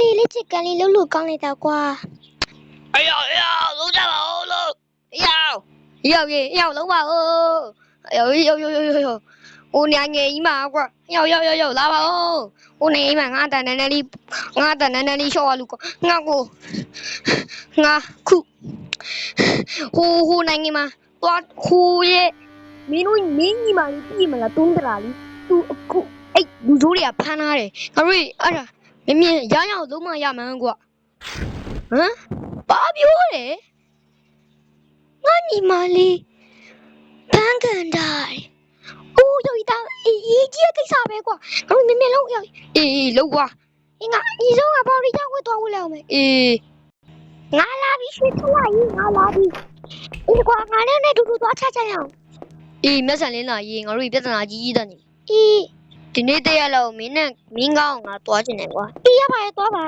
လေးလေးချစ်ကန်လေးလှုပ်လို့ကောင်းလိုက်တာကွာ哎呀哎呀，龙家宝龙，要龙宝哦，有，我娘爷姨妈过，要拉宝哦，我娘姨妈俺在那里小啊路过，俺哭，呼娘姨妈，我呼耶，没姨妈哩，姨妈啦，东的啦哩，都哭，哎，路途里啊攀哪嘞？阿瑞，哎呀，明明样都没呀门过，爸比我嘞。ငါညီမလေးဘန်းကန်တာအိုးယောက်တာအေးကြီးကိစ္စပဲကွာငါတို့မြင်လုံးယောက်လောက်ကွာငါညီဆုံးကပေါရီကြောင့်ဝတ်သွားဖို့လဲအောင်မယ်ငါလာပြီရွှေထွားကြီးငါလာပြီကွာငါနဲ့တူတူသွားချကြရအောင်မျက်စံလင်းလာရေးငါတို့ပြဿနာကြီးတဲ့နေဒီနေ့တရက်လောက်မင်းကောင်းငါသွားချင်တယ်ကွာရပါရဲ့သွားပါ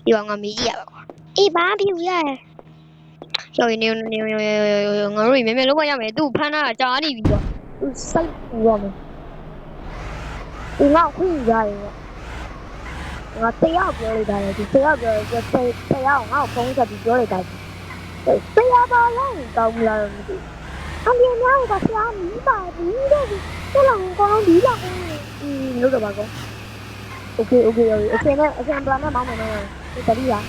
ဒီကငါမေးကြည့်ရပါကွာဘာဖြူရရဲ့小姨，你我说你明明如果要没度攀那家里边，晒我们，我会家的，我非要表里的，就非要表，就非要我风车比表里的，非要把人搞了，俺爹娘我把虾米吧，米的，这两光米了，那个吧哥，OK，现在不然那忙没呢，你在里啊？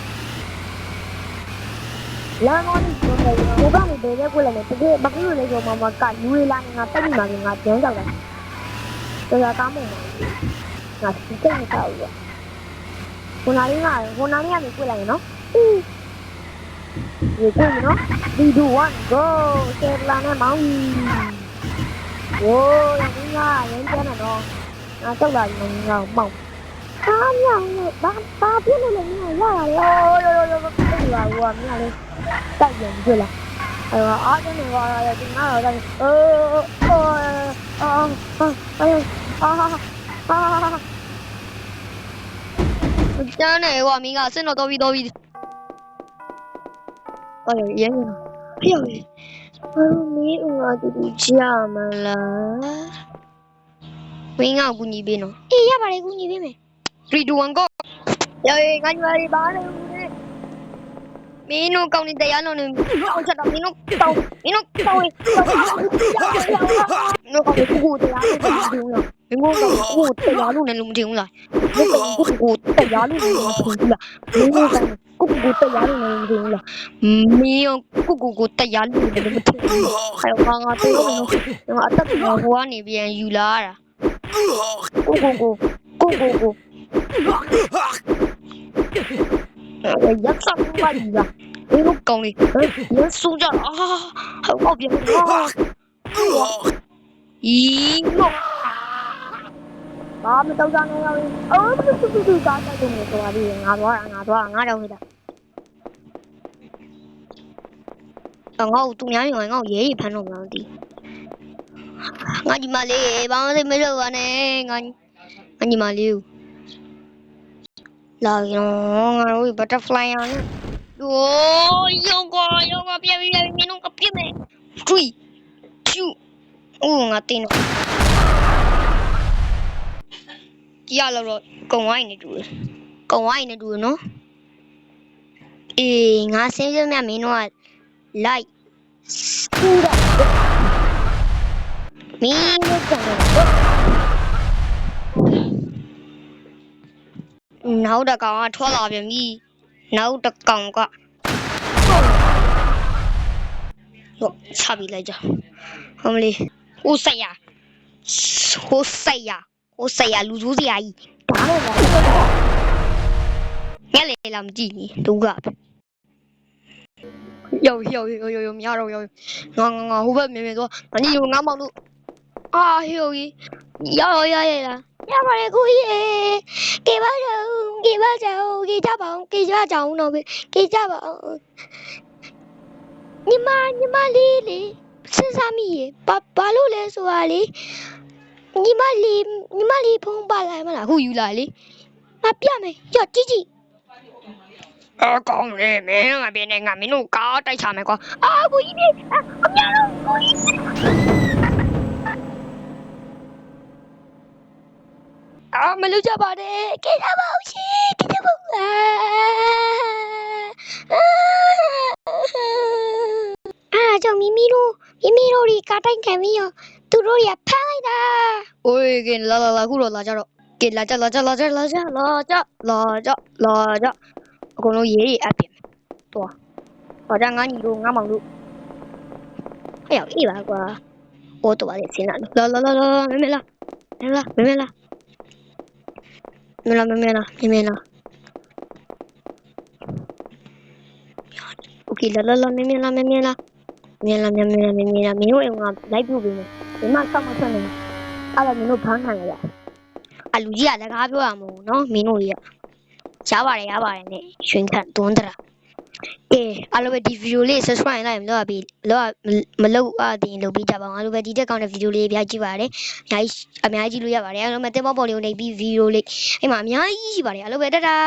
လာမော်နီကိုလည်းဘုရားနေတယ်ကိုလည်းတကယ်မကူလို့လည်းဆိုမှကယူရလာငါတက်ပြီးမှငါကျန်းကြောက်တယ်တော်ကားမို့ငါစိတ်နဲ့ကြောက်ရခုနလေးကနေကိုလည်းနော်ဒီကိုနော်ဒီဒူ1 go ဆယ်လာနဲ့မောင်းโอ้ยရင်းကျန်းတော့ငါကြောက်လာရင်ငါမောင်းအားမြောင်လို့ဘာပြလို့လဲငါရရောဟိုကမြလေးတိုက်ရင်ကြလားအားကျနေပါလားဒီငါတော့ကျန်းနေကွာမင်းကစင်တော့ပြီးတော့ရင်းနေဖေးမင်းငါတူကြမလားမင်းကကူညီပေးနော်ရပါတယ်ကူညီပေးမယ်3 2 1 go ရောငါညီမလေးပါလေမင်းတို့ကောင်းနေတရားလုံးနေအောင်ချက်တော့မင်းတို့တောင်းဝင်နော်ကောင်းကိုတရားလို့မထင်ဘူးလားမင်းတို့ကိုတရားလို့လည်းမထင်ဘူးလားကိုတရားလို့လည်းမထင်ဘူးလားမင်းတို့ကိုတရားလို့လည်းမထင်ဘူးလားမင်းကိုတရားလို့လည်းမထင်ဘူးအဲ့တော့ငါတို့ငါအတက်ကိုဟိုကနေပြန်ယူလာရတာကိုရက်စပ်ပါလိမ့်ဘယ်လိုကောင်းလဲရဆုံးကြဟောက်ပြန်ဘာမတော့ကြနေရောတူကားတိုက်နေဆိုတာဒီငါတော့နေတာငါ့ကိုသူများငါ့ကိုရေးဖမ်းတော့မလားဒီငါညီမလေးဘာမှမလုပ်ပါနဲ့ငါညီမလေးလာရောငါတို့ butterfly အောင်နဲ့โอ้ယောကွာပြမင်းတို့ကပြမယ်3 2ငါတင်းတော့ကြရတော့ကုံဝိုင်းနေတူနော်ငါစင်းစမြမင်းတို့က like စကူတာမင်းတို့ကနောက်တစ်ကောင်ကထွက်လာပြန်ပြီနောက်တစ်ကောင်ကချပြီလိုက်ကြဟောမလေးဟိုဆက်ရလူစိုးစရာကြီးဒါတော့ငါလေလာမကြည့်ဒုက္ခယောမရတော့ငါဟိုဘက်မြင်တော့ငါညီငါမောင်လို့ဟေးရလားရပါတယ်ကိုကြီးကေပါကြောင်ကေကြပါအောင်ကေကြပါအောင်တော့ကေကြပါအောင်ညီမလေးစဉ်းစားမိရေဘာလို့လဲဆိုတာလေညီမလေးဖုန်းပါလာမလားခုယူလာလေငါပြမယ်ကြောက်ကြည့်ကောင်းလေမင်းငါပြနေငါမင်းတို့ကားတိုက်ချမယ်ကွာကိုကြီးအများလုံးကိုကြီး မလုပ်ကြပါနဲ့ကိစ္စပါဦးရှင်ကိစ္စပါဦးအားကြောင့်မိမိတို့ဒီကားတိုင်းခံပြီးရောသူတို့ရဖမ်းလိုက်တာ โอ้ยကင်လာခုတော့လာကြတော့ကင်လာကြအကုန်လုံးရေးအပ်ပြင်တော့ဘာကြငါညီတို့ငါမောင်တို့ဟဲ့အေးပါကွာဟိုတော့ပါလေစင်းလာမမေလာโอเคလာမမေလာမင်းတို့အိမ်ကလိုက်ပြုတ်ပြီမင်းမဆောက်မထွက်နေအဲ့ဒါမင်းတို့ဖမ်းခံရအလူကြီးကလည်းကားပြောရမလို့နော်မင်းတို့ကြီးရပါတယ်နဲ့ရွှင်ခန့်တွန်းတရာအားလုံးပဲဒီဗီဒီယိုလေး subscribe လိုက်မလို့မလုပ်အပ်ရင်လုပ်ပြီးကြပါအောင်အားလုံးပဲဒီတက်ကောင်းတဲ့ဗီဒီယိုလေးပြကြည့်ပါတယ်အများကြီးလို့ရပါတယ်အားလုံးပဲတင်ပေါ်ပေါ်လေးကိုနေပြီးဗီဒီယိုလေးအဲ့မှာအများကြီးရှိပါတယ်အားလုံးပဲတတာ